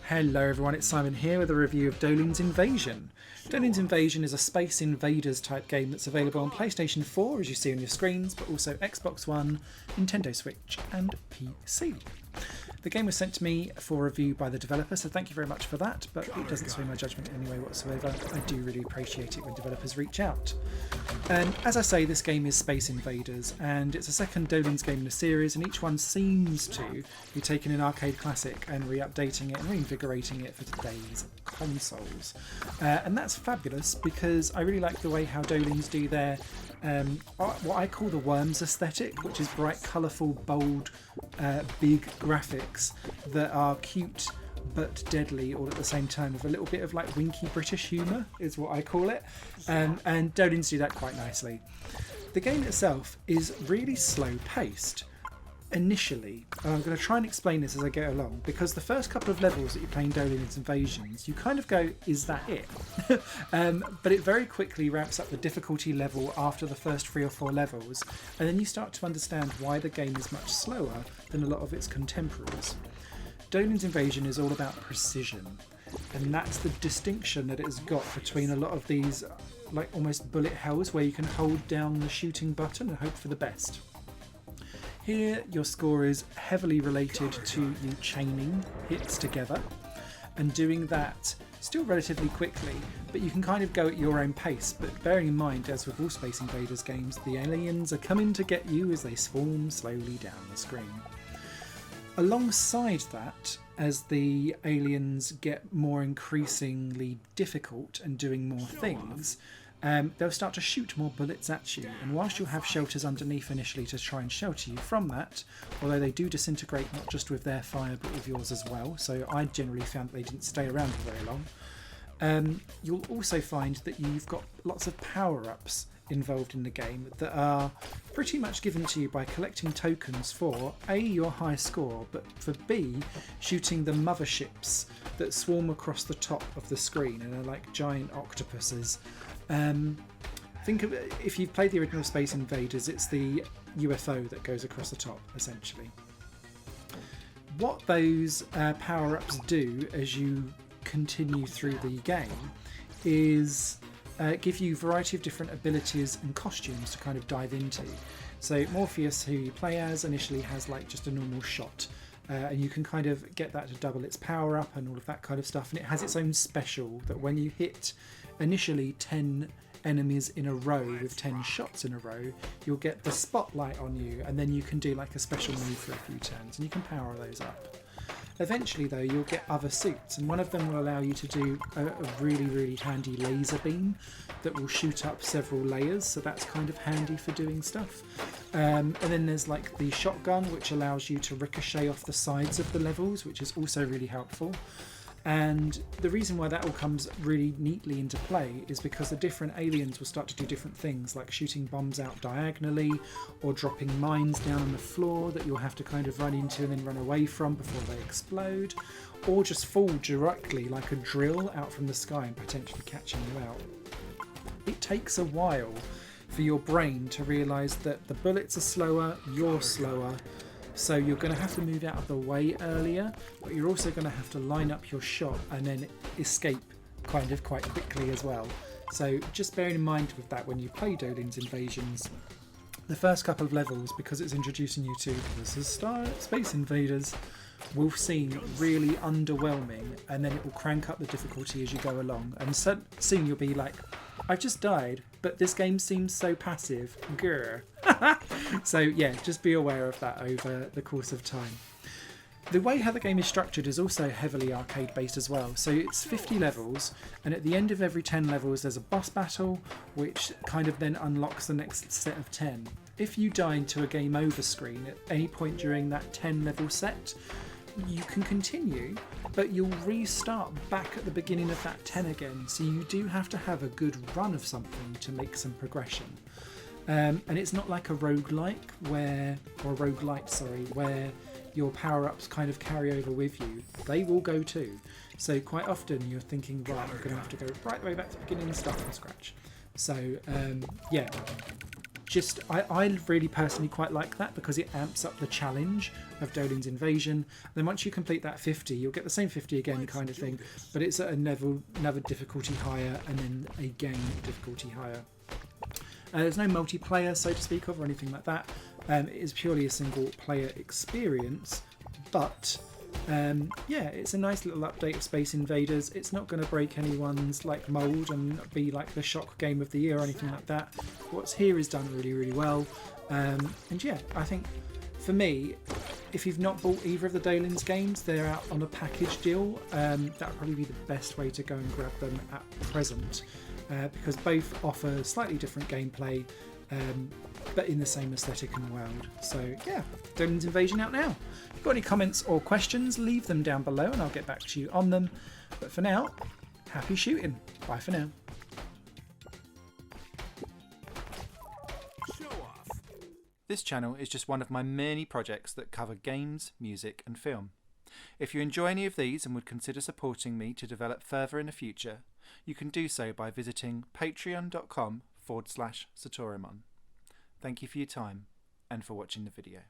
Hello everyone, it's Simon here with a review of Doughlings Invasion. Doughlings Invasion is a Space Invaders type game that's available on PlayStation 4 as you see on your screens, but also Xbox One, Nintendo Switch and PC. The game was sent to me for review by the developer, so thank you very much for that, but it doesn't sway my judgment in any way whatsoever. I do really appreciate it when developers reach out. As I say, this game is Space Invaders, and it's a second Doughlings game in the series, and each one seems to be taking an arcade classic and re-updating it and reinvigorating it for today's consoles. And that's fabulous because I really like the way how Doughlings do their what I call the Worms aesthetic, which is bright, colourful, bold, big graphics that are cute but deadly all at the same time, with a little bit of like winky British humour is what I call it, and Doughlings do that quite nicely. The game itself is really slow paced initially, and I'm going to try and explain this as I go along, because the first couple of levels that you play in Doughlings Invasions, you kind of go, is that it? But it very quickly ramps up the difficulty level after the first 3 or 4 levels, and then you start to understand why the game is much slower than a lot of its contemporaries. Doughlings Invasion is all about precision, and that's the distinction that it has got between a lot of these like almost bullet hells where you can hold down the shooting button and hope for the best. Here, your score is heavily related to you chaining hits together and doing that still relatively quickly, but you can kind of go at your own pace. But bearing in mind, as with all Space Invaders games, the aliens are coming to get you as they swarm slowly down the screen. Alongside that, as the aliens get more increasingly difficult and doing more things, they'll start to shoot more bullets at you, and whilst you'll have shelters underneath initially to try and shelter you from that, although they do disintegrate not just with their fire but with yours as well, so I generally found that they didn't stay around for very long, you'll also find that you've got lots of power-ups involved in the game that are pretty much given to you by collecting tokens for A, your high score, but for B, shooting the motherships that swarm across the top of the screen and are like giant octopuses. Think of it, if you've played the original Space Invaders, it's the UFO that goes across the top essentially. What those power-ups do as you continue through the game is give you a variety of different abilities and costumes to kind of dive into. So Morpheus, who you play as, initially has like just a normal shot, and you can kind of get that to double its power up and all of that kind of stuff, and it has its own special that when you hit initially 10 enemies in a row with 10 shots in a row, you'll get the spotlight on you, and then you can do like a special move for a few turns and you can power those up. Eventually though, you'll get other suits, and one of them will allow you to do a really handy laser beam that will shoot up several layers, so that's kind of handy for doing stuff. And then there's like the shotgun, which allows you to ricochet off the sides of the levels, which is also really helpful. And the reason why that all comes really neatly into play is because the different aliens will start to do different things, like shooting bombs out diagonally or dropping mines down on the floor that you'll have to kind of run into and then run away from before they explode, or just fall directly like a drill out from the sky and potentially catching you out. It takes a while for your brain to realise that the bullets are slower, you're slower, so you're going to have to move out of the way earlier, but you're also going to have to line up your shot and then escape kind of quite quickly as well. So just bearing in mind with that when you play Doughlings Invasions, the first couple of levels, because it's introducing you to this is Space Invaders, will seem really underwhelming, and then it will crank up the difficulty as you go along, and soon you'll be like, I've just died, but this game seems so passive. Grr. So yeah, just be aware of that over the course of time. The way how the game is structured is also heavily arcade based as well. So it's 50 levels, and at the end of every 10 levels there's a boss battle, which kind of then unlocks the next set of 10. If you die into a game over screen at any point during that 10 level set, you can continue, but you'll restart back at the beginning of that 10 again, so you do have to have a good run of something to make some progression. And it's not like a roguelike where your power-ups kind of carry over with you. They will go too. So quite often you're thinking, right, I'm going to have to go right the way back to the beginning and start from scratch. So yeah, I really personally quite like that because it amps up the challenge of Doughlings Invasion. Then once you complete that 50, you'll get the same 50 again kind of thing, but it's at another difficulty higher and then again difficulty higher. There's no multiplayer, so to speak of, or anything like that. It is purely a single player experience, but yeah, it's a nice little update of Space Invaders. It's not going to break anyone's like mould and be like the shock game of the year or anything like that. What's here is done really, really well. And yeah, I think for me, if you've not bought either of the Doughlings games, they're out on a package deal. That would probably be the best way to go and grab them at present, because both offer slightly different gameplay, but in the same aesthetic and world. So yeah, Doughlings Invasion out now. If you've got any comments or questions, leave them down below and I'll get back to you on them. But for now, happy shooting. Bye for now. This channel is just one of my many projects that cover games, music and film. If you enjoy any of these and would consider supporting me to develop further in the future, you can do so by visiting patreon.com/Satorimon. Thank you for your time and for watching the video.